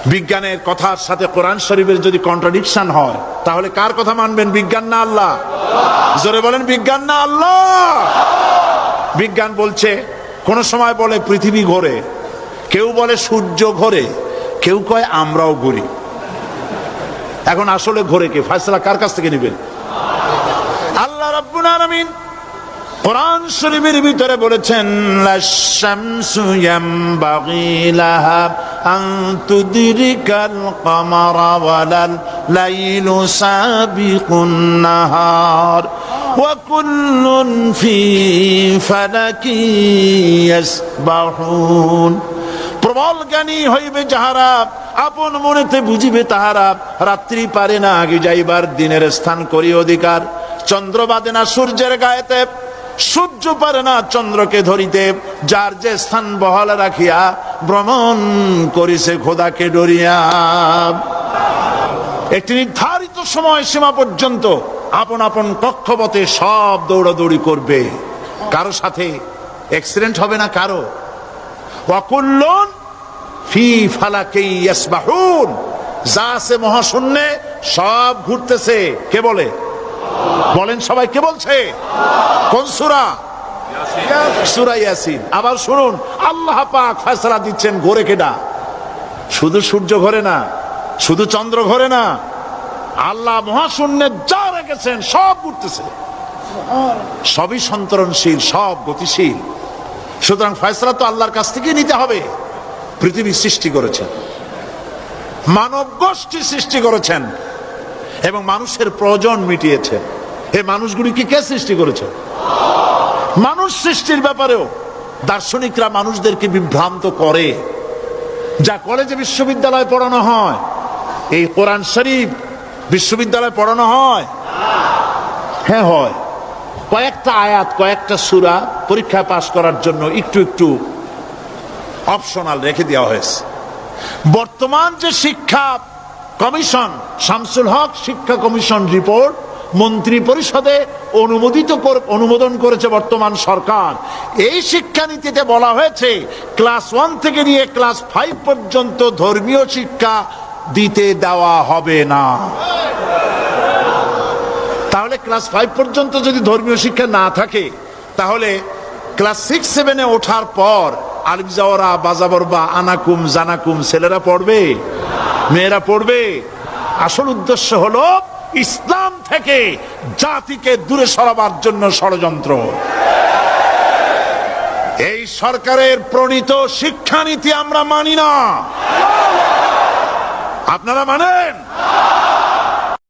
বিজ্ঞানের কথার সাথে কোরআন শরীফের যদি কন্ট্রাডিকশন হয়, তাহলে কার কথা মানবেন, বিজ্ঞান না আল্লাহ? জোরে বলেন, বিজ্ঞান না আল্লাহ? বিজ্ঞান বলছে, কোন সময় বলে পৃথিবী ঘোরে, কেউ বলে সূর্য ঘোরে, কেউ কয় আমরাও ঘুরি। এখন আসলে ঘোরে কে? ফয়সালা কার কাছ থেকে নেবেন? আল্লাহ রাব্বুল আলামিন কোরআন শরীফের ভিতরে বলেছেন, লাশ-শামসু ইয়ামবাগি লাহা আন তুদরিকাল কামারা ওয়ালাল লাইলু সাবিকুন নাহার ওয়া কুল্লুন ফি ফালাকি ইয়াসবাহুন। প্রবল জ্ঞানী হইবে যাহারা, আপন মনেতে বুঝিবে তাহারা, রাত্রি পারে না আগে যাইবার, দিনের স্থান করি অধিকার। চন্দ্র বাদে না সূর্যের গায়েতে, সূর্য পারে না চন্দ্রকে ধরিতে, যার যে স্থান বহাল রাখিয়া ভ্রমণ করিছে খোদাকে ডরিয়া। একটি নির্ধারিত সময় সীমা পর্যন্ত আপন আপন কক্ষপথে সব দৌড়াদৌড়ি করবে, কারো সাথে অ্যাক্সিডেন্ট হবে না কারো। ওয়াকুল্লুন ফি ফালাকি ইয়াসবাহুন, যা আছে মহাশূন্যে সব ঘুরতেছে। কে বলে? বলেন সবাই, কে বলছে? কোন সূরা? সূরা ইয়াসিন। আবার শুনুন, আল্লাহ পাক ফয়সালা দিচ্ছেন, ঘোরে কেডা? শুধু সূর্য ঘোরে না, শুধু চন্দ্র ঘোরে না, আল্লাহ মহাশূন্যে যা রেখেছেন সব ঘুরতেছে, সবই সন্তরণশীল, সব গতিশীল। সুতরাং ফয়সালা তো আল্লাহর কাছ থেকে নিতে হবে। পৃথিবী সৃষ্টি করেছেন, মানব গোষ্ঠী সৃষ্টি করেছেন এবং মানুষের প্রয়োজন মিটিয়েছেন। এই মানুষগুলিকে কে সৃষ্টি করেছেন? মানুষ সৃষ্টির ব্যাপারেও দার্শনিকরা মানুষদেরকে বিভ্রান্ত করে। যা কলেজে বিশ্ববিদ্যালয়ে পড়ানো হয়, এই কোরআন শরীফ বিশ্ববিদ্যালয়ে পড়ানো হয়? হ্যাঁ হয়। কয়েকটা আয়াত, কয়েকটা সূরা পরীক্ষা পাস করার জন্য একটু একটু অপশনাল রেখে দেওয়া হয়েছে। বর্তমান যে শিক্ষা কমিশন, শামসুল হক শিক্ষা কমিশন রিপোর্ট মন্ত্রী পরিষদে অনুমোদন করেছে বর্তমান সরকার। এই শিক্ষানীতিতে বলা হয়েছে ক্লাস 1 থেকে নিয়ে ক্লাস 5 পর্যন্ত ধর্মীয় শিক্ষা দিতে দেওয়া হবে না। তাহলে ক্লাস 5 পর্যন্ত যদি ধর্মীয় শিক্ষা না থাকে, তাহলে ক্লাস 6-7-এ ওঠার পর আলিফ জাওরা, বাজাবরবা, আনাকুম, জানাকুম ছেলেরা পড়বে? মেয়েরা পড়বে? আসল উদ্দেশ্য হলো ইসলাম থেকে জাতিকে দূরে সরাবার জন্য ষড়যন্ত্র। এই সরকারের প্রণীত শিক্ষানীতি আমরা মানি না। আপনারা মানেন?